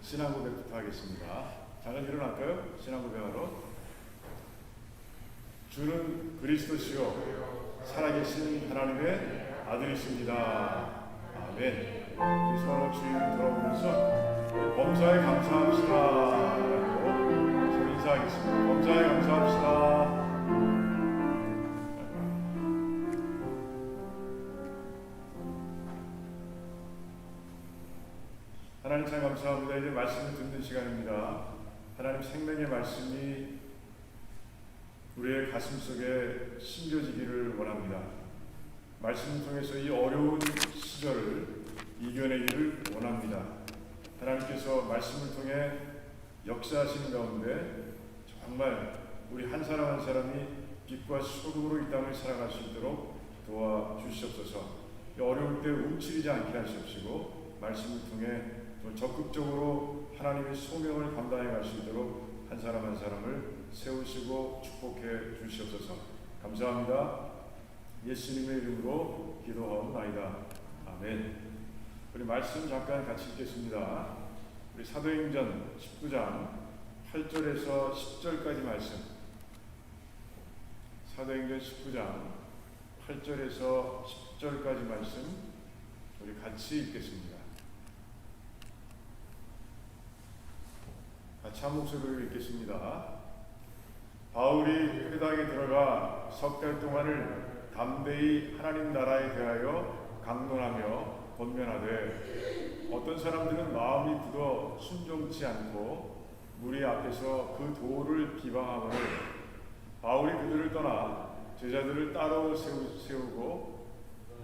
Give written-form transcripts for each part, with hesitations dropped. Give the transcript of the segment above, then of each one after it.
신앙 고백부터 하겠습니다. 잠깐 일어날까요? 신앙 고백하러. 주는 그리스도시요 살아계신 하나님의 아들이십니다. 아멘. 우리 서로 주님을 돌아보면서 범사에 감사합시다 라고 서로 인사하겠습니다. 범사에 감사합시다. 하나님 참 감사합니다. 이제 말씀을 듣는 시간입니다. 하나님 생명의 말씀이 우리의 가슴 속에 심겨지기를 원합니다. 말씀을 통해서 이 어려운 시절을 이겨내기를 원합니다. 하나님께서 말씀을 통해 역사하시는 가운데 정말 우리 한 사람 한 사람이 빛과 소금으로 이 땅을 살아갈 수 있도록 도와주시옵소서. 어려울 때 움츠리지 않게 하시옵시고 말씀을 통해 또 적극적으로 하나님의 소명을 감당해 갈 수 있도록 한 사람 한 사람을 세우시고 축복해 주시옵소서. 감사합니다. 예수님의 이름으로 기도하옵나이다. 아멘. 우리 말씀 잠깐 같이 읽겠습니다. 우리 사도행전 19장 8절에서 10절까지 말씀. 사도행전 19장 8절에서 10절까지 말씀 우리 같이 읽겠습니다. 같이 한 목소리로 읽겠습니다. 바울이 회당에 들어가 석 달 동안을 담대히 하나님 나라에 대하여 강론하며 권면하되 어떤 사람들은 마음이 굳어 순종치 않고 무리 앞에서 그 도를 비방하거늘 바울이 그들을 떠나 제자들을 따로 세우고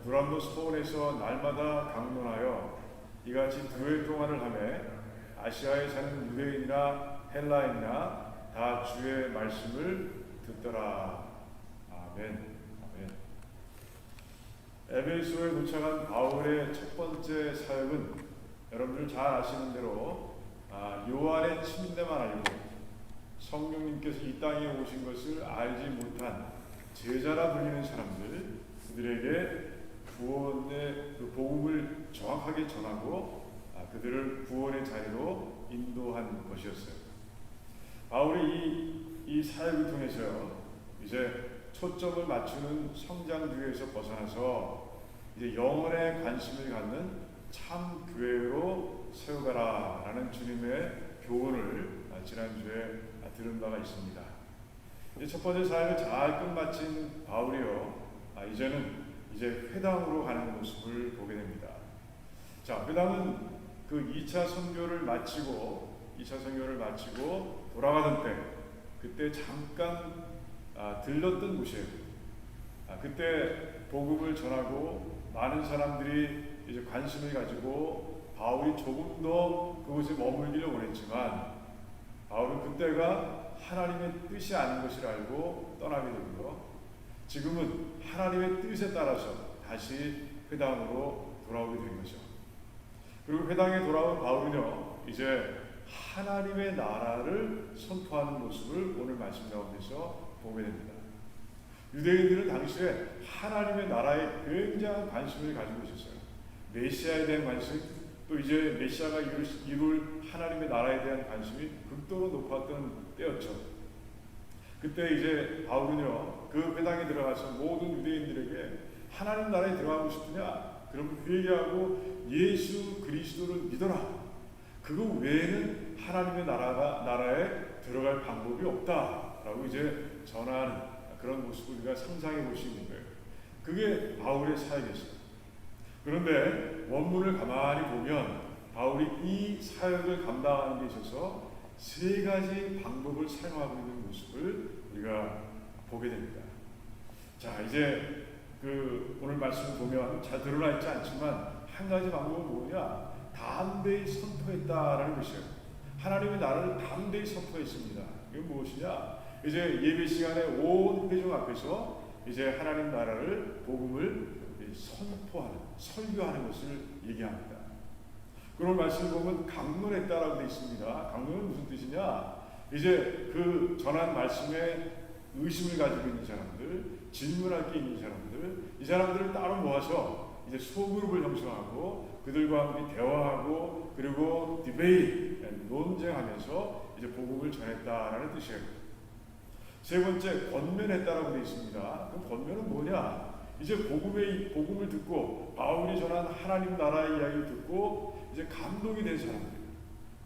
두란노 소원에서 날마다 강론하여 이같이 2회 동안을 하며 아시아에 사는 유대인이나 헬라인이나 다 주의 말씀을 듣더라. 아멘. 아멘. 에베소에 도착한 바울의 첫 번째 사역은 여러분들 잘 아시는 대로 요한의 침인대만 알고 성령님께서 이 땅에 오신 것을 알지 못한 제자라 불리는 사람들, 그들에게 구원의 그 복음을 정확하게 전하고 그들을 구원의 자리로 인도한 것이었어요. 바울이 이 사역을 통해서 이제 초점을 맞추는 성장주의에서 벗어나서 이제 영혼에 관심을 갖는 참 교회로 세워가라라는 주님의 교훈을 지난주에 들은 바가 있습니다. 이제 첫 번째 사역을 잘 끝마친 바울이요, 이제 회당으로 가는 모습을 보게 됩니다. 자, 회당은 그 2차 선교를 마치고 돌아가던 때 그때 잠깐 들렀던 곳이에요. 그때 복음을 전하고 많은 사람들이 이제 관심을 가지고 바울이 조금 더 그곳에 머물기를 원했지만 바울은 그때가 하나님의 뜻이 아닌 것을 알고 떠나게 되고요. 지금은 하나님의 뜻에 따라서 다시 회당으로 돌아오게 된 거죠. 그리고 회당에 돌아온 바울은요, 이제 하나님의 나라를 선포하는 모습을 오늘 말씀 가운데서 보게 됩니다. 유대인들은 당시에 하나님의 나라에 굉장한 관심을 가지고 있었어요. 메시아에 대한 관심, 또 이제 메시아가 이룰 하나님의 나라에 대한 관심이 극도로 높았던 때였죠. 그때 이제 바울은요, 그 회당에 들어가서 모든 유대인들에게 하나님 나라에 들어가고 싶으냐? 그럼 회개하고 예수 그리스도를 믿어라. 그거 외에는 하나님의 나라에 들어갈 방법이 없다라고 이제 전하는 그런 모습을 우리가 상상해 볼 수 있는 거예요. 그게 바울의 사역이었어요. 그런데 원문을 가만히 보면 바울이 이 사역을 감당하는 데 있어서 3가지 방법을 사용하고 있는 모습을 우리가 보게 됩니다. 자, 이제 오늘 말씀을 보면 잘 드러나 있지 않지만 한 가지 방법은 뭐냐? 담대히 선포했다라는 것이에요. 하나님의 나라를 담대히 선포했습니다. 이건 무엇이냐? 이제 예배 시간에 온 회중 앞에서 이제 하나님 나라를 복음을 선포하는, 설교하는 것을 얘기합니다. 그런 말씀을 보면 강론했다라고 되어 있습니다. 강론은 무슨 뜻이냐? 이제 그 전한 말씀에 의심을 가지고 있는 사람들, 질문할 게 있는 사람들, 이 사람들을 따로 모아서 이제 소그룹을 형성하고 그들과 함께 대화하고 그리고 디베이트, 논쟁하면서 이제 복음을 전했다라는 뜻이에요. 세 번째, 권면했다라고 되어 있습니다. 그럼 권면은 뭐냐? 이제 복음을 듣고 바울이 전한 하나님 나라의 이야기를 듣고 이제 감동이 된 사람들,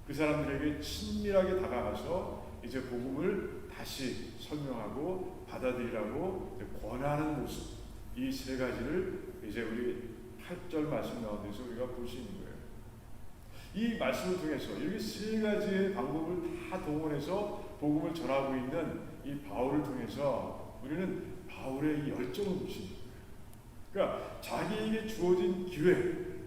그 사람들에게 친밀하게 다가가서 이제 복음을 다시 설명하고 받아들이라고 권하는 모습, 이 세 가지를 이제 우리 8절 말씀 가운데서 우리가 볼 수 있는 거예요. 이 말씀을 통해서 이렇게 세 가지의 방법을 다 동원해서 복음을 전하고 있는 이 바울을 통해서 우리는 바울의 이 열정을 볼 수 있는 거예요. 그러니까 자기에게 주어진 기회,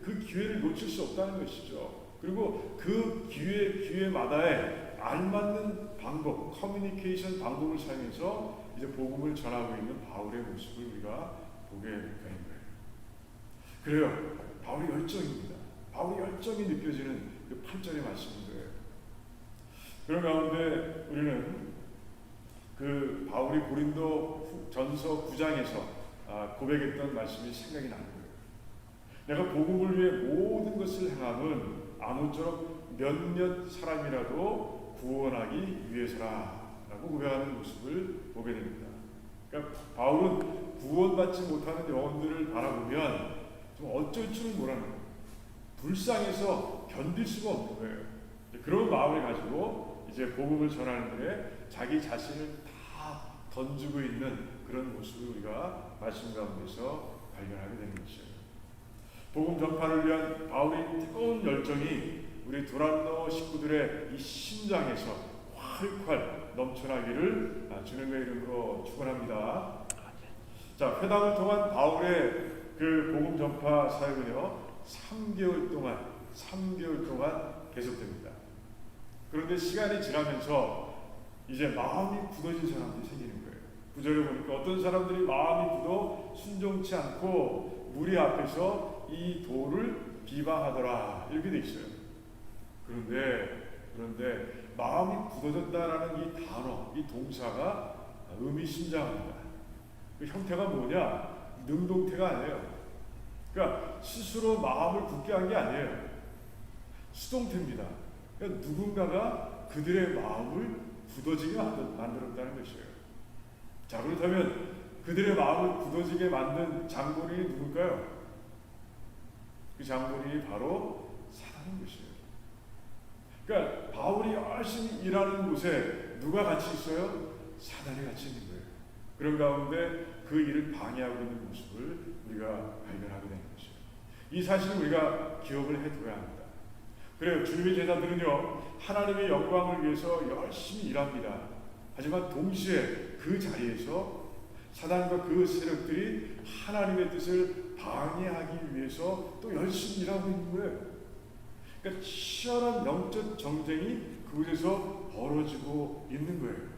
그 기회를 놓칠 수 없다는 것이죠. 그리고 그 기회마다에 알맞는 방법, 커뮤니케이션 방법을 사용해서 이제 복음을 전하고 있는 바울의 모습을 우리가 보게 되는 거예요. 그래요. 바울의 열정입니다. 바울의 열정이 느껴지는 그 8절의 말씀인 거예요. 그런 가운데 우리는 그 바울이 고린도 전서 9장에서 고백했던 말씀이 생각이 나는 거예요. 내가 복음을 위해 모든 것을 행함은 아무쪼록 몇몇 사람이라도 구원하기 위해서라라고 고백하는 모습을 보게 됩니다. 그러니까 바울은 구원받지 못하는 영혼들을 바라보면 좀 어쩔 줄을 모르는 거예요. 불쌍해서 견딜 수가 없는 거예요. 그런 마음을 가지고 이제 복음을 전하는 데 자기 자신을 다 던지고 있는 그런 모습을 우리가 말씀 가운데서 발견하게 되는 것이에요. 복음 전파를 위한 바울의 뜨거운 열정이 우리 두란노 식구들의 이 심장에서 활활 넘쳐나기를 주님의 이름으로 축원합니다. 자, 회당을 통한 바울의 그 복음 전파 사역은요 3개월 동안 계속됩니다. 그런데 시간이 지나면서 이제 마음이 굳어진 사람들이 생기는 거예요. 구절에 보니까 어떤 사람들이 마음이 굳어 순종치 않고 무리 앞에서 이 도를 비방하더라 이렇게 돼 있어요. 그런데 마음이 굳어졌다라는 이 단어, 이 동사가 의미심장합니다. 그 형태가 뭐냐? 능동태가 아니에요. 그러니까 스스로 마음을 굳게 한 게 아니에요. 수동태입니다. 그러니까 누군가가 그들의 마음을 굳어지게 만들었다는 것이에요. 자, 그렇다면 그들의 마음을 굳어지게 만든 장본인이 누굴까요? 그 장본인이 바로 사단인 것이에요. 그러니까 바울이 열심히 일하는 곳에 누가 같이 있어요? 사단이 같이 있는 거예요. 그런 가운데 그 일을 방해하고 있는 모습을 우리가 발견하게 되는 것이에요. 이 사실을 우리가 기억을 해둬야 합니다. 그래요. 주님의 제자들은요 하나님의 영광을 위해서 열심히 일합니다. 하지만 동시에 그 자리에서 사단과 그 세력들이 하나님의 뜻을 방해하기 위해서 또 열심히 일하고 있는 거예요. 그러니까 치열한 영적 정쟁이 그곳에서 벌어지고 있는 거예요.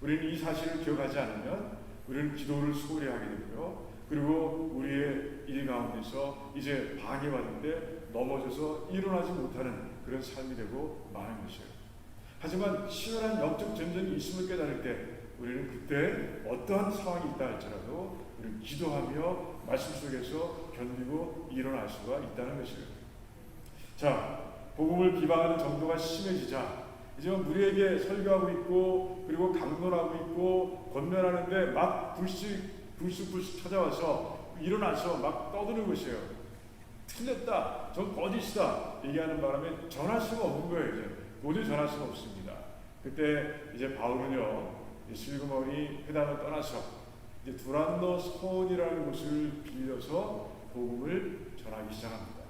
우리는 이 사실을 기억하지 않으면 우리는 기도를 소홀히 하게 되고요. 그리고 우리의 일 가운데서 이제 방해받는데 넘어져서 일어나지 못하는 그런 삶이 되고 마는 것이에요. 하지만 치열한 영적 전쟁이 있음을 깨달을 때 우리는 그때 어떠한 상황이 있다 할지라도 우리는 기도하며 말씀 속에서 견디고 일어날 수가 있다는 것이에요. 자, 복음을 비방하는 정도가 심해지자 이제 무리에게 설교하고 있고 그리고 강론하고 있고 권면하는데 막 불쑥 찾아와서 일어나서 막 떠드는 것이에요. 틀렸다, 전 거짓이다 얘기하는 바람에 전할 수가 없는 거예요. 이제 도저히 전할 수가 없습니다. 그때 이제 바울은요 슬그머니 회당을 떠나서 이제 두란노 성이라는 곳을 빌려서 복음을 전하기 시작합니다.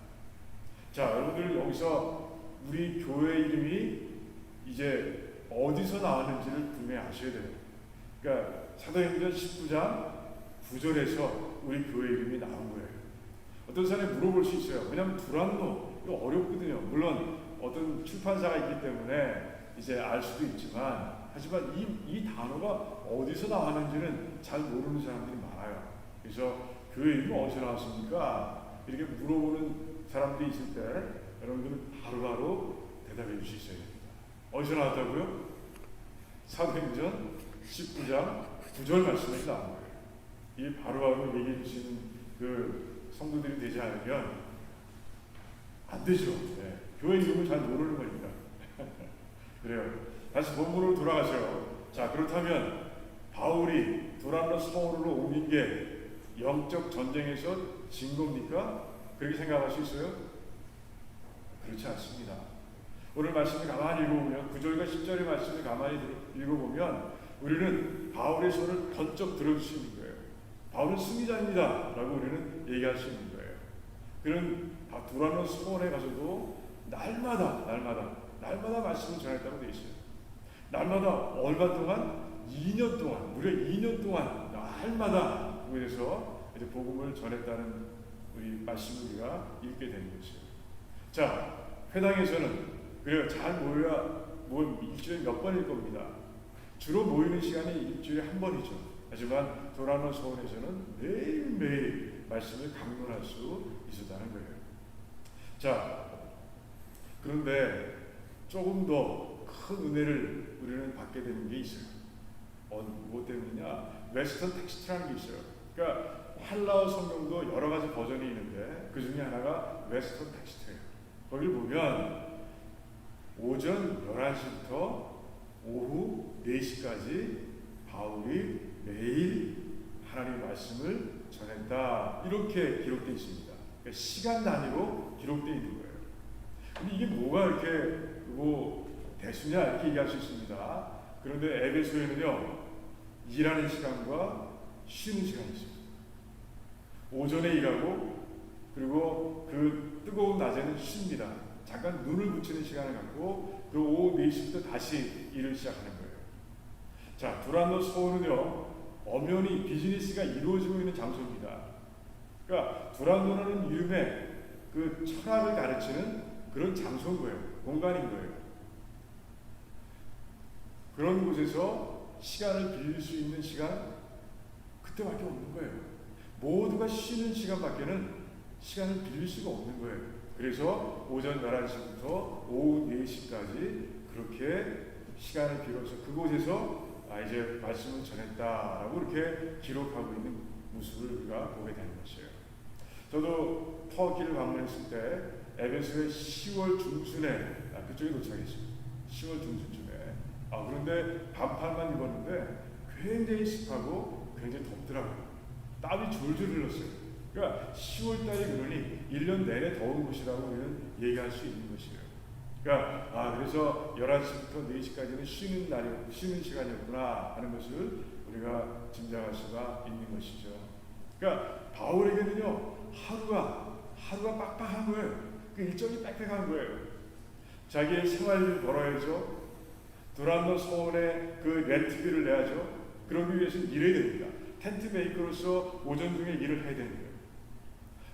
자, 여러분들 여기서 우리 교회 이름이 이제 어디서 나왔는지를 분명히 아셔야 돼요. 그러니까 사도행전 19장 9절에서 우리 교회 이름이 나온 거예요. 어떤 사람이 물어볼 수 있어요. 왜냐하면 두란노 이거 어렵거든요. 물론 어떤 출판사가 있기 때문에 이제 알 수도 있지만 하지만 이 단어가 어디서 나왔는지는 잘 모르는 사람들이 많아요. 그래서 교회 이름이 어디서 나왔습니까? 이렇게 물어보는 사람들이 있을 때 여러분들은 바로바로 대답해 주실 수 있어야 됩니다. 어디서 나왔다고요? 사도행전 19장 9절 말씀에 나온 거예요. 이 바로바로 얘기해 주시는 그 성도들이 되지 않으면 안 되죠. 네. 교회 이름을 잘 모르는 거니까. 다시 본문으로 돌아가세요. 자, 그렇다면 바울이 두란노 성으로 옮긴 게 영적 전쟁에서 진 겁니까? 그렇게 생각할 수 있어요? 그렇지 않습니다. 오늘 말씀을 가만히 읽어보면 9절과 10절의 말씀을 가만히 읽어보면 우리는 바울의 손을 번쩍 들어줄 수 있는 거예요. 바울은 승리자입니다 라고 우리는 얘기할 수 있는 거예요. 그는 두란노 성원에 가서도 날마다 말씀을 전했다고 되어 있어요. 날마다 얼마 동안? 2년 동안, 무려 2년 동안 날마다 그곳에서 이제 복음을 전했다는 우리 말씀을 우리가 읽게 되는 것이에요. 자, 회당에서는 그래요. 잘 모여야 일주일에 몇 번일 겁니다. 주로 모이는 시간이 일주일에 한 번이죠. 하지만 두란노 서원에서는 매일매일 말씀을 강론할 수 있었다는 거예요. 자, 그런데 조금 더 큰 은혜를 우리는 받게 되는 게 있어요. 뭐 때문이냐? 웨스턴 텍스트라는 게 있어요. 그러니까 할라어 성경도 여러 가지 버전이 있는데 그 중에 하나가 웨스턴 텍스트예요. 거기를 보면 오전 11시부터 오후 4시까지 바울이 매일 하나님의 말씀을 전했다. 이렇게 기록되어 있습니다. 그러니까 시간 단위로 기록되어 있는 거예요. 근데 이게 뭐가 이렇게 대수냐 이렇게 얘기할 수 있습니다. 그런데 에베소에는요, 일하는 시간과 쉬는 시간이 있습니다. 오전에 일하고 그리고 그 뜨거운 낮에는 쉽니다. 잠깐 눈을 붙이는 시간을 갖고 그 오후 4시부터 다시 일을 시작하는 거예요. 자, 두란노 서원은요, 엄연히 비즈니스가 이루어지고 있는 장소입니다. 그러니까 두란노라는 이름의 그 철학을 가르치는 그런 장소인 거예요. 공간인 거예요. 그런 곳에서 시간을 빌릴 수 있는 시간, 그때밖에 없는 거예요. 모두가 쉬는 시간밖에는 시간을 빌릴 수가 없는 거예요. 그래서 오전 11시부터 오후 4시까지 그렇게 시간을 빌어서 그곳에서 이제 말씀을 전했다라고 이렇게 기록하고 있는 모습을 우리가 보게 되는 것이에요. 저도 터키를 방문했을 때 에베소의 10월 중순에 그쪽에 도착했습니다. 10월 중순쯤에. 그런데 반팔만 입었는데 굉장히 습하고 굉장히 덥더라고요. 땀이 줄줄 흘렀어요. 그러니까 10월달이 그러니 1년 내내 더운 곳이라고 우리는 얘기할 수 있는 것이에요. 그러니까 그래서 11시부터 4시까지는 쉬는 시간이었구나 하는 것을 우리가 짐작할 수가 있는 것이죠. 그러니까 바울에게는요, 하루가 빡빡한 거예요. 그 일정이 빽빽한 거예요. 자기의 생활비를 벌어야죠. 두란노 서원에 그 렌트비를 내야죠. 그러기 위해서는 일해야 됩니다. 텐트 메이커로서 오전 중에 일을 해야 되는 거예요.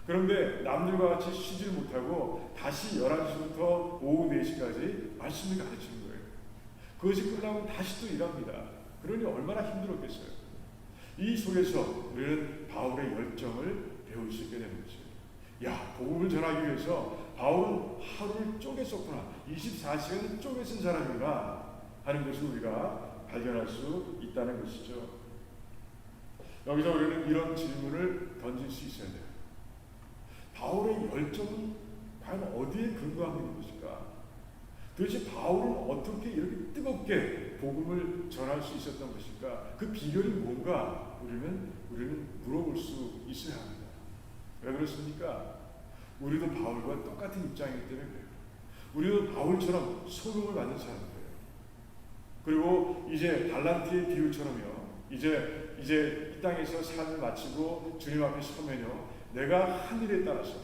그런데 남들과 같이 쉬질 못하고 다시 11시부터 오후 4시까지 말씀을 가르치는 거예요. 그것이 끝나면 다시 또 일합니다. 그러니 얼마나 힘들었겠어요. 이 속에서 우리는 바울의 열정을 배울 수 있게 되는 거죠. 야, 복음을 전하기 위해서 바울은 하루를 쪼갰었구나. 24시간을 쪼개 쓴 사람이구나 하는 것을 우리가 발견할 수 있다는 것이죠. 여기서 우리는 이런 질문을 던질 수 있어야 돼요. 바울의 열정은 과연 어디에 근거하고 있는 것일까? 도대체 바울은 어떻게 이렇게 뜨겁게 복음을 전할 수 있었던 것일까? 그 비결이 뭔가 우리는 물어볼 수 있어야 합니다. 왜 그렇습니까? 우리도 바울과 똑같은 입장이기 때문에 그래요. 우리도 바울처럼 소명을 받는 사람이에요. 그리고 이제 달란트의 비유처럼요. 이제 이 땅에서 삶을 마치고 주님 앞에 서면요, 내가 한 일에 따라서,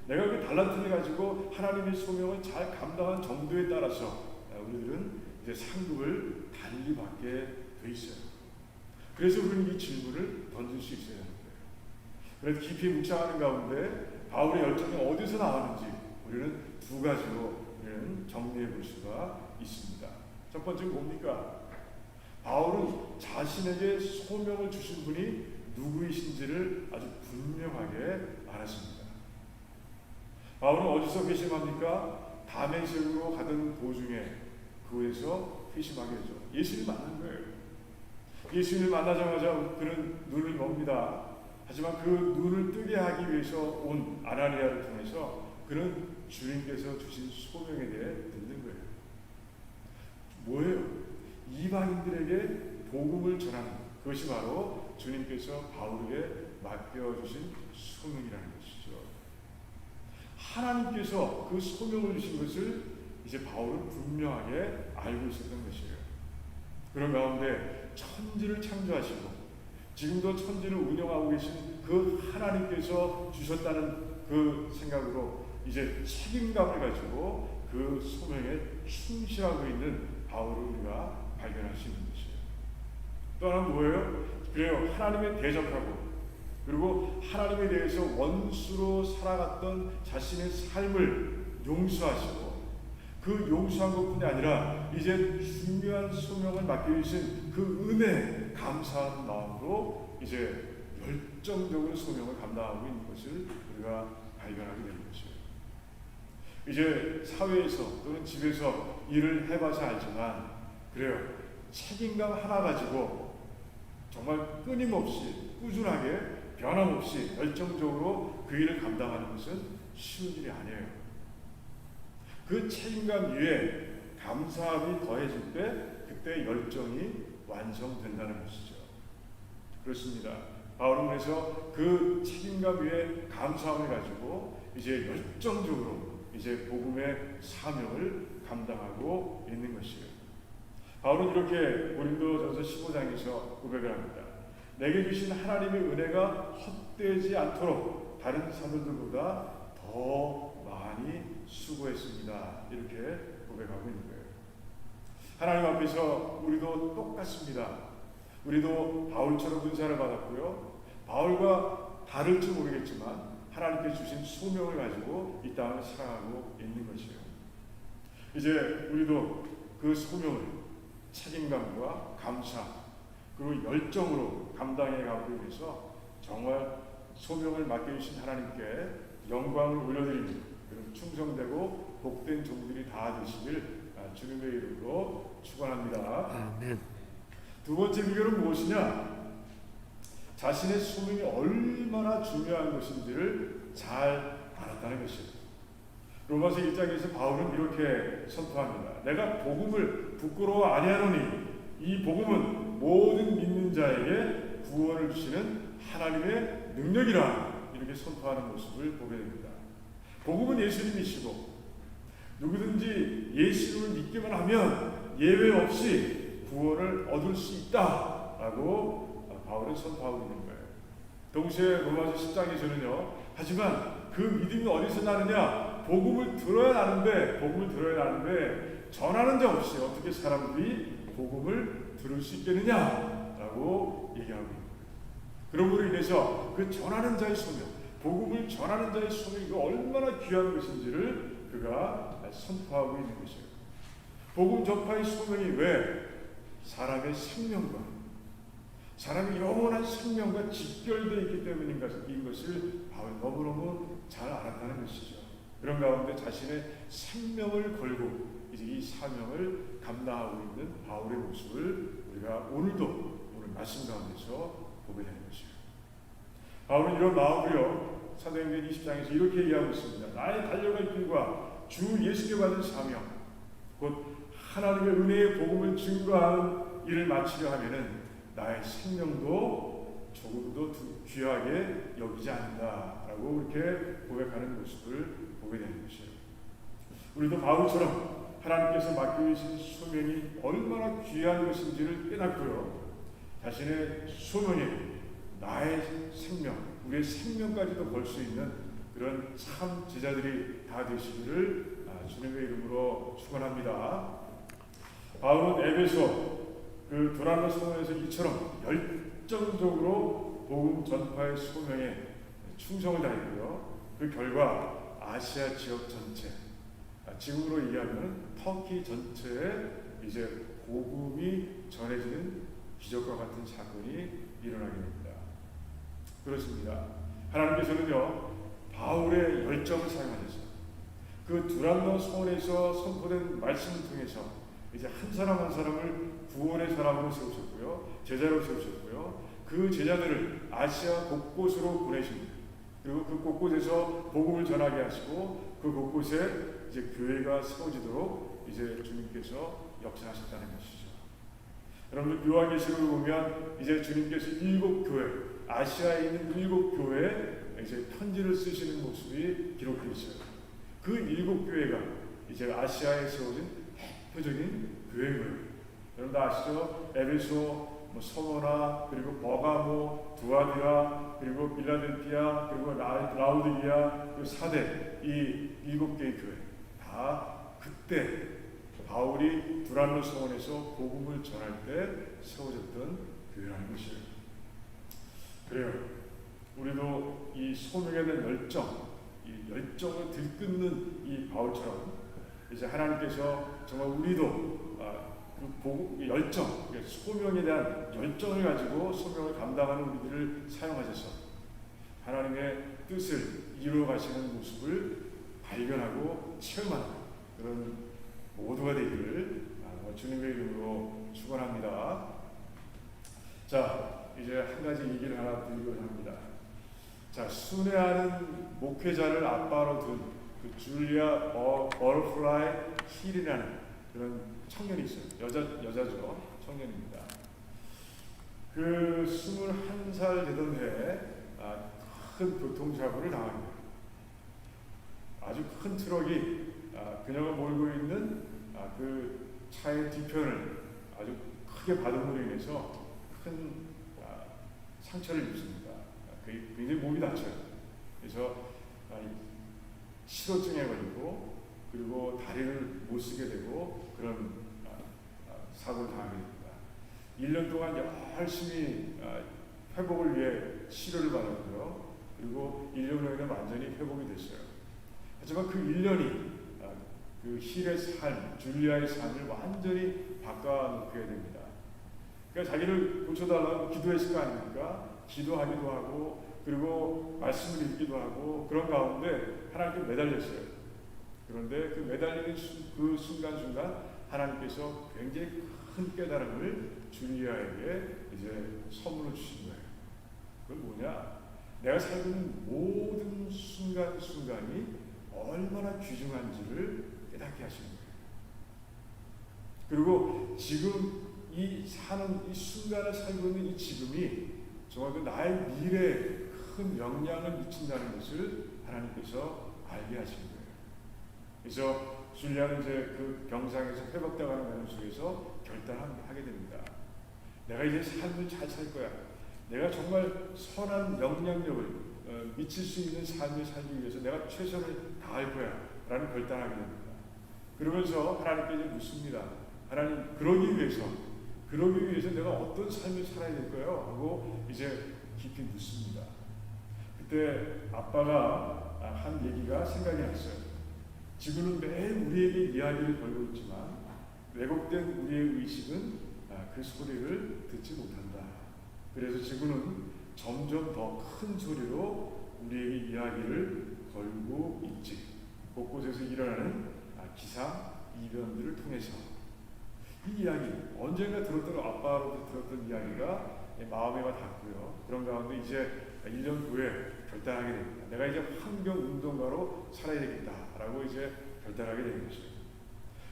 내가 그 달란트를 가지고 하나님의 소명을 잘 감당한 정도에 따라서 우리들은 이제 상급을 달리 받게 돼 있어요. 그래서 우리는 이 질문을 던질 수 있어야 하는 거예요. 그래서 깊이 묵상하는 가운데 바울의 열정이 어디서 나왔는지 우리는 두 가지로 우리는 정리해 볼 수가 있습니다. 첫 번째는 뭡니까? 바울은 자신에게 소명을 주신 분이 누구이신지를 아주 분명하게 알았습니다. 바울은 어디서 회심합니까? 다메섹으로 가던 도중에 그에서 회심하게 되죠. 예수를 만난 거예요. 예수님을 만나자마자 그는 눈을 멉니다. 하지만 그 눈을 뜨게 하기 위해서 온 아나니아를 통해서 그는 주님께서 주신 소명에 대해 듣는 거예요. 뭐예요? 이방인들에게 복음을 전하는 그것이 바로 주님께서 바울에게 맡겨주신 소명이라는 것이죠. 하나님께서 그 소명을 주신 것을 이제 바울은 분명하게 알고 있었던 것이에요. 그런 가운데 천지를 창조하시고 지금도 천지를 운영하고 계신 그 하나님께서 주셨다는 그 생각으로 이제 책임감을 가지고 그 소명에 충실하고 있는 바울을 우리가 발견할 수 있는 것이에요. 또 하나는 뭐예요? 그래요. 하나님에 대적하고 그리고 하나님에 대해서 원수로 살아갔던 자신의 삶을 용서하시고 그 용서한 것뿐이 아니라 이제 중요한 소명을 맡겨주신 그 은혜 감사하는 마음으로 이제 열정적으로 소명을 감당하고 있는 것을 우리가 발견하게 되는 것이에요. 이제 사회에서 또는 집에서 일을 해봐서 알지만 그래요. 책임감 하나 가지고 정말 끊임없이 꾸준하게 변함없이 열정적으로 그 일을 감당하는 것은 쉬운 일이 아니에요. 그 책임감 위에 감사함이 더해질 때 그때 열정이 완성된다는 것이죠. 그렇습니다. 바울은 그래서 그 책임감 위에 감사함을 가지고 이제 열정적으로 이제 복음의 사명을 감당하고 있는 것이에요. 바울은 이렇게 고린도전서 15장에서 고백을 합니다. 내게 주신 하나님의 은혜가 헛되지 않도록 다른 사도들보다 더 많이 수고했습니다. 이렇게 고백하고 있는 거예요. 하나님 앞에서 우리도 똑같습니다. 우리도 바울처럼 은사를 받았고요. 바울과 다를지 모르겠지만 하나님께 주신 소명을 가지고 이 땅을 살아가고 있는 것이에요. 이제 우리도 그 소명을 책임감과 감사 그리고 열정으로 감당해 가기 위해서 정말 소명을 맡겨주신 하나님께 영광을 올려드립니다. 그리고 충성되고 복된 종들이 다 되시길 주님의 이름으로 축원합니다. 아멘. 두 번째 비결은 무엇이냐? 자신의 소명이 얼마나 중요한 것인지를 잘 알았다는 것이에요. 로마서 1장에서 바울은 이렇게 선포합니다. 내가 복음을 부끄러워 아니하노니 이 복음은 모든 믿는 자에게 구원을 주시는 하나님의 능력이라 이렇게 선포하는 모습을 보게 됩니다. 복음은 예수님이시고 누구든지 예수님을 믿기만 하면 예외 없이 구원을 얻을 수 있다라고 바울은 선포하고 있는 거예요. 동시에 로마서 10장에서는요. 하지만 그 믿음이 어디서 나느냐? 복음을 들어야 나는데 전하는 자 없이 어떻게 사람들이 복음을 들을 수 있겠느냐라고 얘기하고 있는 거예요. 그러므로 인해서 그 전하는 자의 소명, 복음을 전하는 자의 소명이 얼마나 귀한 것인지를 그가 선포하고 있는 것이에요. 복음 전파의 소명이 왜 사람의 생명과 사람의 영원한 생명과 직결되어 있기 때문인 것을 바울이 너무너무 잘 알았다는 것이죠. 그런 가운데 자신의 생명을 걸고 이제 이 사명을 감당하고 있는 바울의 모습을 우리가 오늘 말씀 가운데서 보게 되는 것이에요. 바울은 이런 마음으로 사도행전 20장에서 이렇게 얘기하고 있습니다. 나의 달려갈 길과 주 예수께 받은 사명, 곧 하나님의 은혜의 복음을 증거하는 일을 마치려 하면은 나의 생명도 조금도 귀하게 여기지 않는다라고 이렇게 고백하는 모습을 보게 되는 것이에요. 우리도 바울처럼 하나님께서 맡겨주신 소명이 얼마나 귀한 것인지를 깨닫고요. 자신의 소명이 나의 생명, 우리의 생명까지도 걸 수 있는 그런 참 제자들이 다 되시기를 주님의 이름으로 축원합니다. 바울은 에베소 그 도라노 성원에서 이처럼 열정적으로 복음 전파의 소명에 충성을 다했고요. 그 결과 아시아 지역 전체, 지금으로 얘기하면 터키 전체에 이제 복음이 전해지는 기적과 같은 사건이 일어나게 됩니다. 그렇습니다. 하나님께서는요 바울의 열정을 사용하셔서 그 두란노 성원에서 선포된 말씀을 통해서 이제 한 사람 한 사람을 구원의 사람으로 세우셨고요, 제자로 세우셨고요. 그 제자들을 아시아 곳곳으로 보내십니다. 그리고 그 곳곳에서 복음을 전하게 하시고 그 곳곳에 이제 교회가 세워지도록 이제 주님께서 역사하셨다는 것이죠. 여러분들 요한계시록을 보면 이제 주님께서 7교회, 아시아에 있는 7교회에 이제 편지를 쓰시는 모습이 기록되어 있어요. 그 7교회가 이제 아시아에 세워진 대표적인 교회예요. 여러분들 아시죠? 에베소, 서머나, 그리고 버가모, 두아디라, 그리고 빌라델피아, 그리고 라우디게아, 그리고 사대, 이 7개의 교회 다 그때 바울이 두란노 성원에서 복음을 전할 때 세워졌던 교회라는 것이에요. 그래요. 우리도 이 소명에 대한 열정, 이 열정을 들끓는 이 바울처럼 이제 하나님께서 정말 우리도 그 복음, 열정, 소명에 대한 열정을 가지고 소명을 감당하는 우리들을 사용하셔서 하나님의 뜻을 이루어 가시는 모습을 발견하고 체험하는 그런 모두가 되기를 주님의 이름으로 축원합니다. 자, 이제 한 가지 얘기를 하나 드리고자 합니다. 자, 순회하는 목회자를 아빠로 둔 그 줄리아 버터플라이 힐이라는 그런 청년이 있어요. 여자죠. 청년입니다. 그 21살 되던 해에 큰 교통사고를 당합니다. 아주 큰 트럭이 그녀가 몰고 있는 그 차의 뒤편을 아주 크게 받음으로 인해서 큰 상처를 입습니다. 굉장히 몸이 다쳐요. 그래서 실어증에 걸리고 그리고 다리를 못 쓰게 되고 그런 사고를 당하게 됩니다. 1년 동안 열심히 회복을 위해 치료를 받았고요. 그리고 1년 후에는 완전히 회복이 됐어요. 하지만 그 1년이 그 힐의 삶, 줄리아의 삶을 완전히 바꿔놓게 됩니다. 그러니까 자기를 고쳐달라고 기도했을 거 아닙니까? 기도하기도 하고 그리고 말씀을 읽기도 하고 그런 가운데 하나님께 매달렸어요. 그런데 그 매달리는 그 순간순간 하나님께서 굉장히 큰 깨달음을 줄리아에게 이제 선물로 주신 거예요. 그건 뭐냐? 내가 살고 있는 모든 순간순간이 얼마나 귀중한지를 깨닫게 하시는 거예요. 그리고 지금 이 사는 이 순간을 살고 있는 이 지금이 정말 그 나의 미래에 큰 영향을 미친다는 것을 하나님께서 알게 하신 거예요. 그래서 줄리아는 이제 그 병상에서 회복돼가는 과정 속에서 결단하게 됩니다. 내가 이제 삶을 잘 살 거야. 내가 정말 선한 영향력을 미칠 수 있는 삶을 살기 위해서 내가 최선을 다할 거야 라는 결단하게 됩니다. 그러면서 하나님께 이제 묻습니다. 하나님, 그러기 위해서 내가 어떤 삶을 살아야 될까요? 하고 이제 깊이 묻습니다. 그때 아빠가 한 얘기가 생각이 났어요. 지구는 매일 우리에게 이야기를 걸고 있지만 왜곡된 우리의 의식은 그 소리를 듣지 못한다. 그래서 지구는 점점 더 큰 소리로 우리에게 이야기를 걸고 있지. 곳곳에서 일어나는 기상, 이변들을 통해서 이 이야기, 언젠가 들었던 아빠로부터 들었던 이야기가 마음에 와 닿고요. 그런 가운데 이제 1년 후에 결단하게 됩니다. 내가 이제 환경운동가로 살아야 되겠다라고 이제 결단하게 되는 것이죠.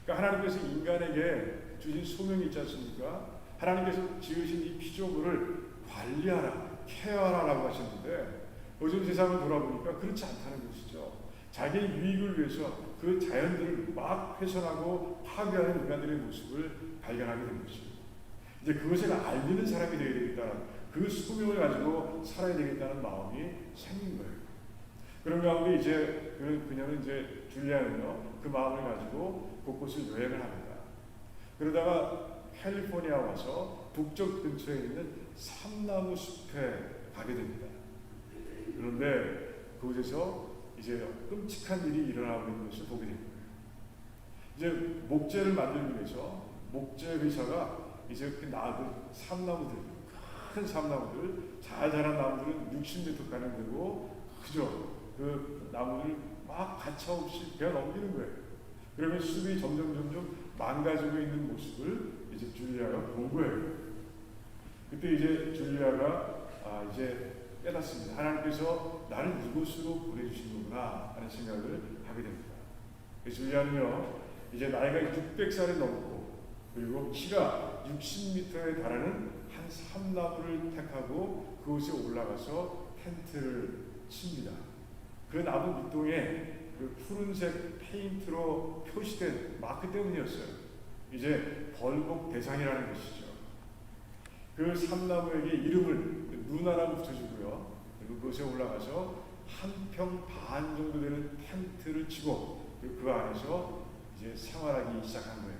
그러니까 하나님께서 인간에게 주신 소명이 있지 않습니까? 하나님께서 지으신 이 피조물을 관리하라, 케어하라라고 하셨는데 요즘 세상을 돌아보니까 그렇지 않다는 것이죠. 자기의 유익을 위해서 그 자연들을 막 훼손하고 파괴하는 인간들의 모습을 발견하게 된 것입니다. 이제 그것을 알리는 사람이 되어야 되겠다는 그 소명을 가지고 살아야 되겠다는 마음이 생긴 거예요. 그런 가운데 이제 그녀는 이제 줄리아는요 그 마음을 가지고 곳곳을 여행을 합니다. 그러다가 캘리포니아 와서 북쪽 근처에 있는 삼나무 숲에 가게 됩니다. 그런데 그곳에서 이제 끔찍한 일이 일어나고 있는 것을 보게 됩니다. 이제 목재를 만들기 위해서 목재 회사가 이제 그 삼나무들, 큰 삼나무들, 잘 자란 나무들은 60m 가량 되고 그죠? 그 나무를 막 가차없이 그냥 넘기는 거예요. 그러면 숲이 점점 망가지고 있는 모습을 이제 줄리아가 본 거예요. 그때 이제 줄리아가 이제 깨닫습니다. 하나님께서 나를 이곳으로 보내주신 거구나 하는 생각을 하게 됩니다. 줄리아는요 이제 나이가 600살이 넘고 그리고 키가 60m에 달하는 한 삼나무를 택하고 그곳에 올라가서 텐트를 칩니다. 그 나무 밑동에 그 푸른색 페인트로 표시된 마크 때문이었어요. 이제 벌목 대상이라는 것이죠. 그 삼나무에게 이름을 누나라고 붙여주고요. 그리고 그것에 올라가서 한 평 반 정도 되는 텐트를 치고 그리고 그 안에서 이제 생활하기 시작한 거예요.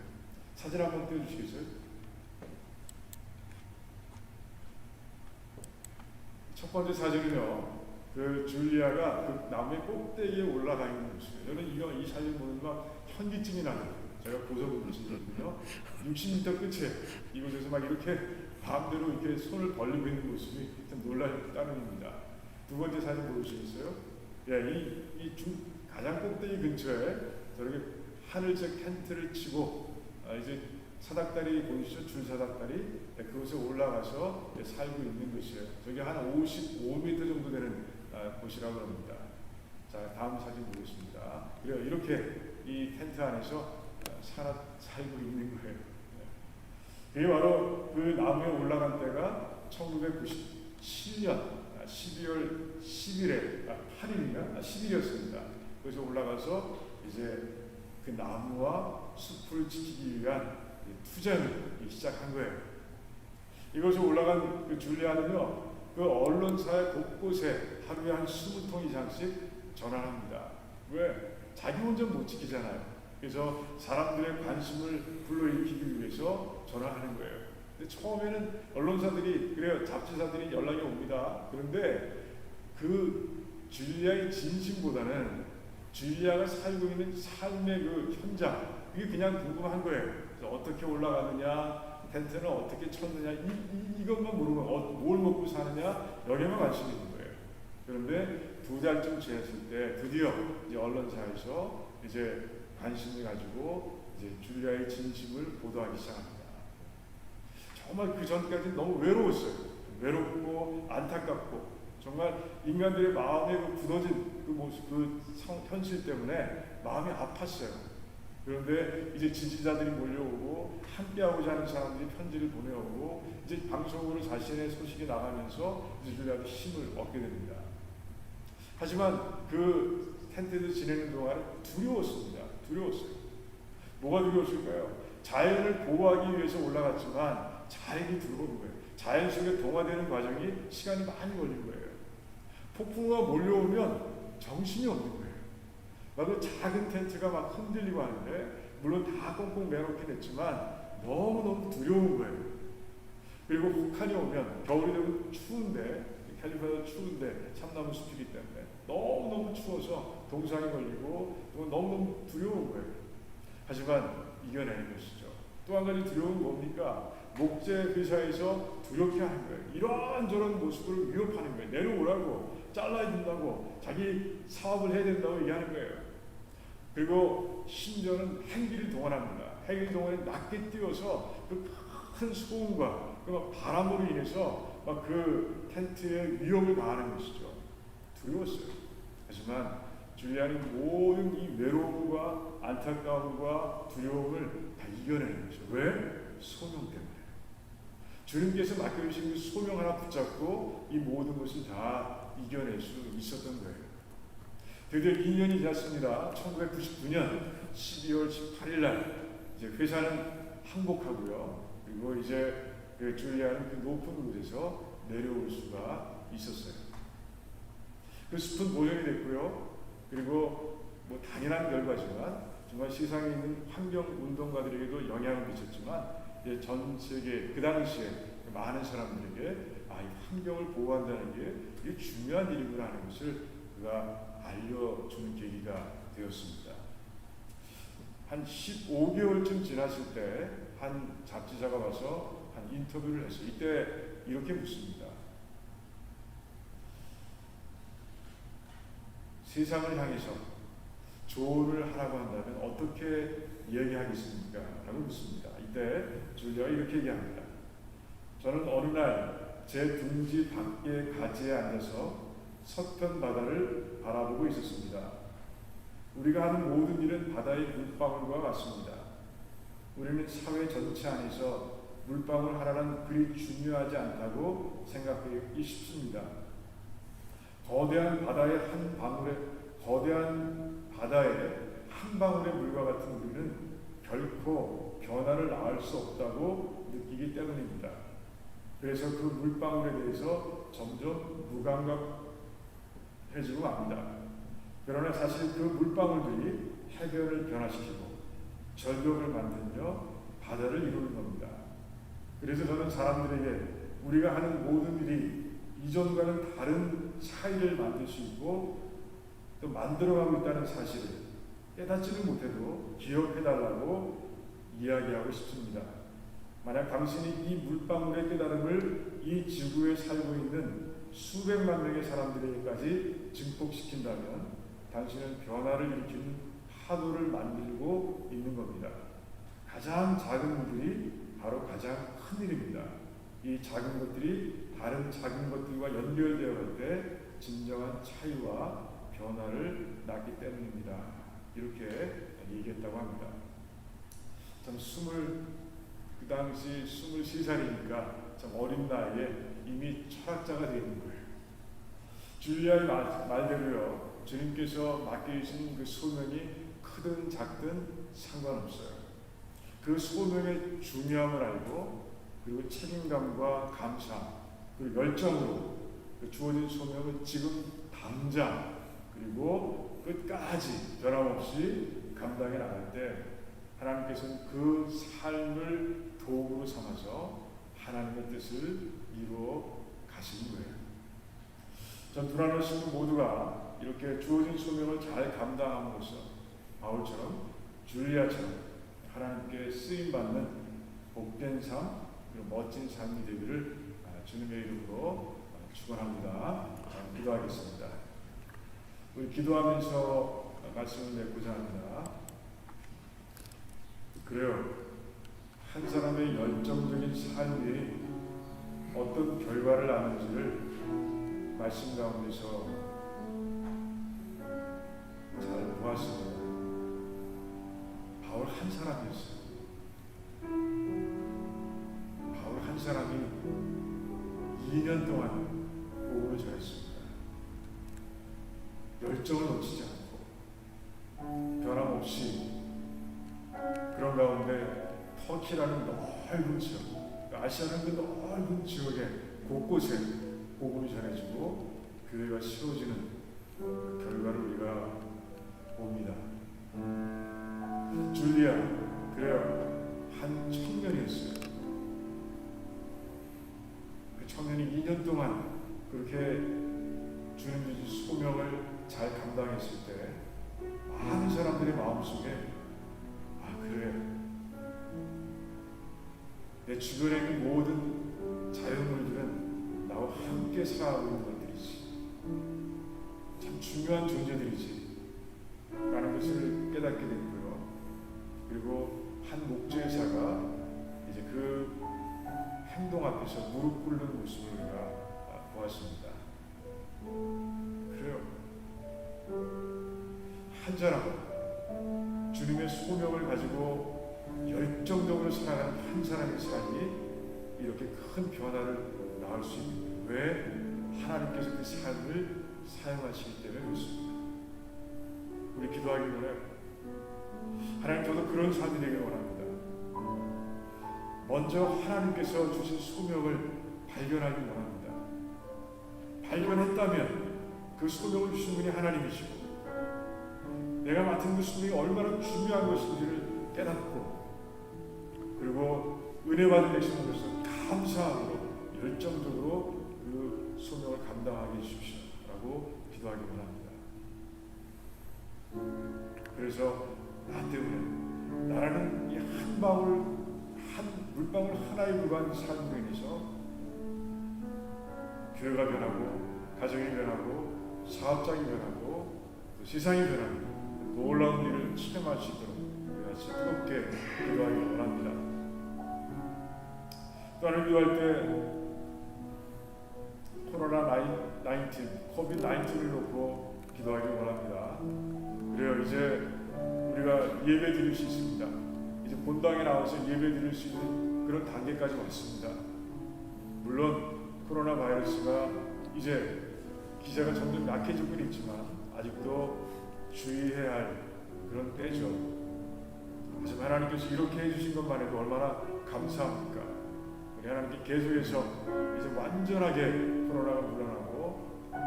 사진 한번 띄워주시겠어요? 첫 번째 사진은요, 그 줄리아가 그 나무의 꼭대기에 올라가 있는 모습이에요. 저는 이 사진 보는 막 현기증이 나요. 제가 고소본 모습이거든요. 60m 끝에 이곳에서 막 이렇게 마음대로 이렇게 손을 벌리고 있는 모습이 참 놀랄 따름입니다. 두 번째 사진 보시겠어요? 예, 가장 꼭대기 근처에 저렇게 하늘색 텐트를 치고 이제 사닥다리 보이시죠? 줄 사닥다리 그곳에 올라가서 살고 있는 것이에요. 저기 한 55m 정도 되는 곳이라고 합니다. 자, 다음 사진 보겠습니다. 그래요. 이렇게 이 텐트 안에서 살고 있는 거예요. 그게 바로 그 나무에 올라간 때가 1997년 12월 10일에 8일인가? 10일이었습니다. 그래서 올라가서 이제 그 나무와 숲을 지키기 위한 투쟁을 시작한 거예요. 이곳에 올라간 그 줄리아는요, 그 언론사의 곳곳에 하루에 한 20통 이상씩 전화를 합니다. 왜? 자기 혼자 못 지키잖아요. 그래서 사람들의 관심을 불러일으키기 위해서 전화하는 거예요. 근데 처음에는 언론사들이 그래요, 잡지사들이 연락이 옵니다. 그런데 그 줄리아의 진심보다는 줄리아가 살고 있는 삶의 그 현장, 이게 그냥 궁금한 거예요. 그래서 어떻게 올라가느냐, 텐트는 어떻게 쳤느냐, 이것만 물으면 뭘 먹고 사느냐, 여기에만 관심이 있는 거예요. 그런데 2달쯤 지났을 때 드디어 이제 언론사에서 이제 관심을 가지고 이제 줄리아의 진심을 보도하기 시작합니다. 정말 그 전까지는 너무 외로웠어요. 외롭고 안타깝고 정말 인간들의 마음에 그 굳어진 그 모습, 그 현실 때문에 마음이 아팠어요. 그런데 이제 지지자들이 몰려오고 함께하고자 하는 사람들이 편지를 보내오고 이제 방송으로 자신의 소식이 나가면서 이제 줄리아가 힘을 얻게 됩니다. 하지만 그 텐트에서 지내는 동안 두려웠습니다. 두려웠어요. 뭐가 두려웠을까요? 자연을 보호하기 위해서 올라갔지만 자연이 들어오는 거예요. 자연 속에 동화되는 과정이 시간이 많이 걸린 거예요. 폭풍우가 몰려오면 정신이 없는 거예요. 그 작은 텐트가 막 흔들리고 하는데 물론 다 꽁꽁 매놓긴 했지만 너무너무 두려운 거예요. 그리고 북한이 오면 겨울이 되면 추운데 캘리포니아도 추운데 참나무 숲이기 때문에 너무너무 추워서 동상이 걸리고 너무너무 두려운 거예요. 하지만 이겨내는 것이죠. 또 한 가지 두려운 뭡니까? 목재 회사에서 두렵게 하는 거예요. 이런저런 모습을 위협하는 거예요. 내려오라고, 잘라야 된다고, 자기 사업을 해야 된다고 얘기하는 거예요. 그리고 심지어는 헬기를 동원합니다. 헬기 동원에 낮게 띄워서 그 큰 소음과 그 바람으로 인해서 막 그 텐트에 위협을 가하는 것이죠. 두려웠어요. 하지만 줄리아는 모든 이 외로움과 안타까움과 두려움을 다 이겨내는 거죠. 왜? 소명 때문에. 주님께서 맡겨주신 그 소명 하나 붙잡고 이 모든 것을 다 이겨낼 수 있었던 거예요. 드디어 2년이 지났습니다. 1999년 12월 18일 날 이제 회사는 항복하고요. 그리고 이제 그 줄리아는 그 높은 곳에서 내려올 수가 있었어요. 그 숲은 보존이 됐고요. 그리고 뭐 당연한 결과지만 정말 세상에 있는 환경 운동가들에게도 영향을 미쳤지만 이제 전 세계 그 당시에 많은 사람들에게 이 환경을 보호한다는 게 이게 중요한 일이구나 하는 것을 그가 알려주는 계기가 되었습니다. 한 15개월쯤 지났을 때 한 잡지사가 와서 한 인터뷰를 했어요. 이때 이렇게 묻습니다. 세상을 향해서 조언을 하라고 한다면 어떻게 얘기하겠습니까? 라고 묻습니다. 이때 줄리아가 이렇게 얘기합니다. 저는 어느 날 제 둥지 밖에 가지에 앉아서 서편 바다를 바라보고 있었습니다. 우리가 하는 모든 일은 바다의 물방울과 같습니다. 우리는 사회 전체 안에서 물방울 하나는 그리 중요하지 않다고 생각하기 쉽습니다. 거대한 바다의 한 방울의 물과 같은 우리는 결코 변화를 낳을 수 없다고 느끼기 때문입니다. 그래서 그 물방울에 대해서 점점 무감각해지고 맙니다. 그러나 사실 그 물방울들이 해변을 변화시키고 절벽을 만들며 바다를 이루는 겁니다. 그래서 저는 사람들에게 우리가 하는 모든 일이 이전과는 다른 차이를 만들 수 있고 또 만들어가고 있다는 사실을 깨닫지는 못해도 기억해달라고 이야기하고 싶습니다. 만약 당신이 이 물방울의 깨달음을 이 지구에 살고 있는 수백만 명의 사람들에게까지 증폭시킨다면 당신은 변화를 일으키는 파도를 만들고 있는 겁니다. 가장 작은 일들이 바로 가장 큰 일입니다. 이 작은 것들이 다른 작은 것들과 연결되어 갈 때 진정한 차이와 변화를 낳기 때문입니다. 이렇게 얘기했다고 합니다. 참 그 당시 23살이니까 참 어린 나이에 이미 철학자가 되어 있는 거예요. 줄리아의 말대로요, 주님께서 맡겨주신 그 소명이 크든 작든 상관없어요. 그 소명의 중요함을 알고 그리고 책임감과 감사 그리고 열정으로 그 주어진 소명을 지금 당장 그리고 끝까지 변함없이 감당해 나갈 때 하나님께서는 그 삶을 도구로 삼아서 하나님의 뜻을 이루어 가시는 거예요. 전 두란노 신부 모두가 이렇게 주어진 소명을 잘 감당함으로써 바울처럼 줄리아처럼 하나님께 쓰임받는 복된 삶 그리고 멋진 삶이 되기를 주님의 이름으로 축원합니다. 기도하겠습니다. 우리 기도하면서 말씀을 맺고자 합니다. 그래요. 한 사람의 열정적인 삶이 어떤 결과를 낳는지를 말씀 가운데서 잘 보았습니다. 바울 한 사람이었어요. 바울 한 사람이 2년 동안 복음을 전했습니다. 열정을 놓치지 않고 변함없이 그런 가운데 터키라는 넓은 지역, 아시아는 그 넓은 지역에 곳곳에 복음이 전해지고 교회가 세워지는 그 결과를 우리가 봅니다. 줄리아, 그래요. 한 청년이었어요. 그 청년이 2년 동안 그렇게 주님 주신 소명을 잘 감당했을 때 많은 사람들의 마음속에 그래, 내 주변에 있는 모든 자연물들은 나와 함께 살아가고 있는 것들이지, 참 중요한 존재들이지 라는 것을 깨닫게 됐고요. 그리고 한 목재사가 이제 그 행동 앞에서 무릎 꿇는 모습을 우리가 보았습니다. 그래요. 한 사람 주님의 소명을 가지고 열정적으로 살아가는 한 사람의 삶이 이렇게 큰 변화를 낳을 수 있는 거예요. 왜? 하나님께서 그 삶을 사용하시기 때문에 그렇습니다. 우리 기도하기 전에 하나님, 저도 그런 삶이 되기를 원합니다. 먼저 하나님께서 주신 소명을 발견하기 원합니다. 발견했다면 그 소명을 주신 분이 하나님이시고 내가 맡은 그 소명이 얼마나 중요한 것인지를 깨닫고 그리고 은혜 받은 백성으로서 감사하고 열정적으로 그 소명을 감당하게 해주십시오 라고 기도하기 원합니다. 그래서 나 때문에 나라는 이 한 방울 물방울 하나에 불과한 삶으로 인해서 교회가 변하고 가정이 변하고 사업장이 변하고 또 세상이 변하고 놀라운 일을 체험할 수 있도록 우리가 뜨겁게 기도하기 원합니다. 또 하나님, 기도할 때 코비드-19를 놓고 기도하기 원합니다. 그래요, 이제 우리가 예배 드릴 수 있습니다. 이제 본당에 나와서 예배드릴 수 있는 그런 단계까지 왔습니다. 물론 코로나 바이러스가 이제 기세가 점점 약해지고 있지만 아직도 주의해야 할 그런 때죠. 하지만 하나님께서 이렇게 해주신 것만 해도 얼마나 감사합니까? 우리 하나님께 계속해서 이제 완전하게 코로나가 물러나고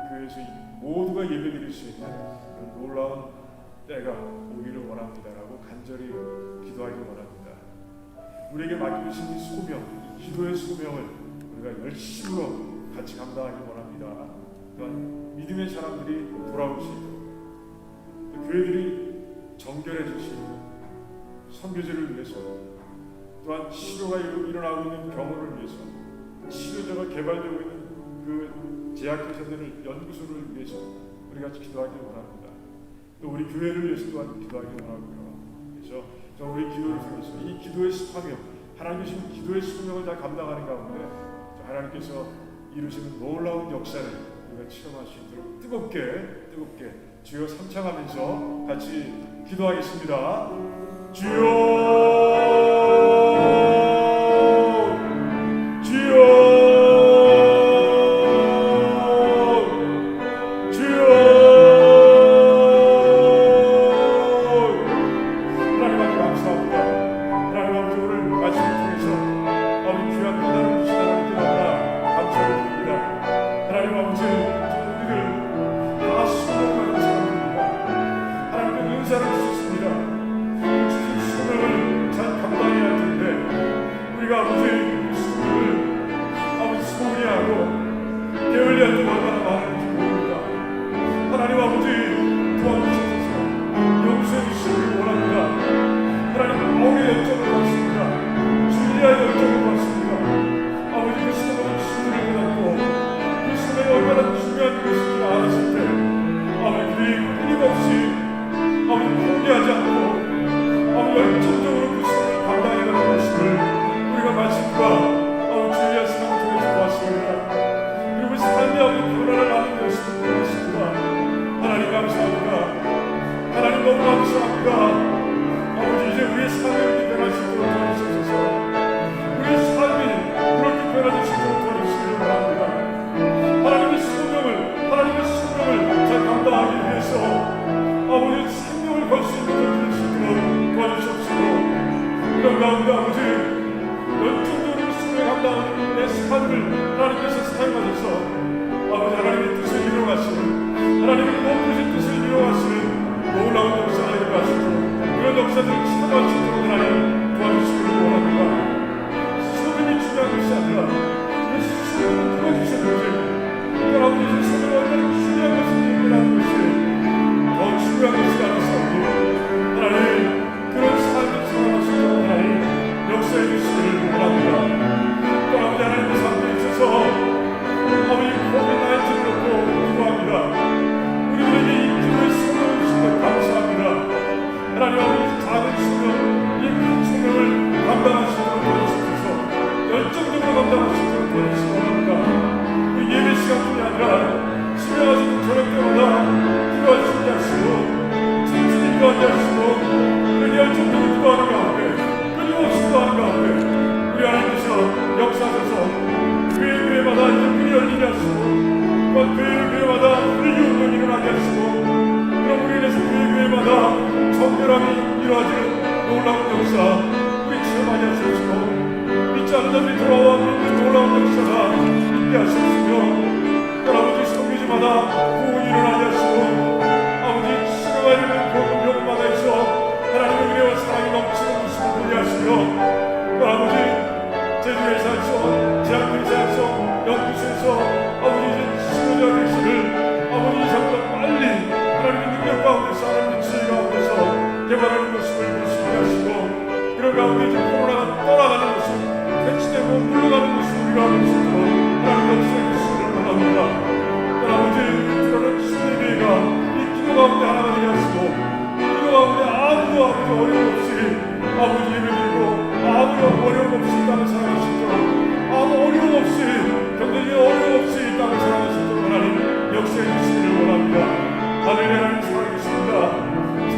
교회에서 모두가 예배드릴 수 있는 그런 놀라운 때가 오기를 원합니다라고 간절히 기도하기를 원합니다. 우리에게 맡겨주신 이 소명, 기도의 소명을 우리가 열심으로 같이 감당하기를 원합니다. 또한 믿음의 사람들이 돌아오시고 교회들이 정결해지시고 선교제를 위해서 또한 치료가 일어나고 있는 병원을 위해서 치료제가 개발되고 있는 그 제약회사들을 연구소를 위해서 우리 같이 기도하기를 원합니다. 또 우리 교회를 위해서 또한 기도하기를 원하고요. 그래서 우리 기도를 통해서 이 기도의 사명, 하나님 주신 기도의 소명을 다 감당하는 가운데 하나님께서 이루시는 놀라운 역사를 우리가 체험할 수 있도록 뜨겁게 주여 삼창하면서 같이 기도하겠습니다. 주여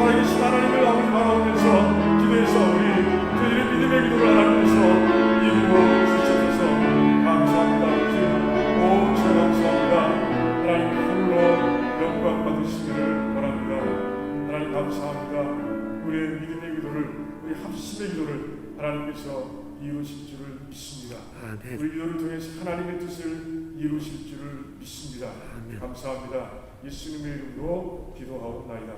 살아계신 하나님을 아버지 바라보면서 기도해서 우리 감사합니다. 우리의 믿음의 기도를, 우리 합심의 기도를 하나님께서 이루실 줄을 믿습니다. 아멘. 우리 기도를 통해서 하나님의 뜻을 이루실 줄을 믿습니다. 아멘. 감사합니다. 예수님의 이름으로 기도하옵나이다.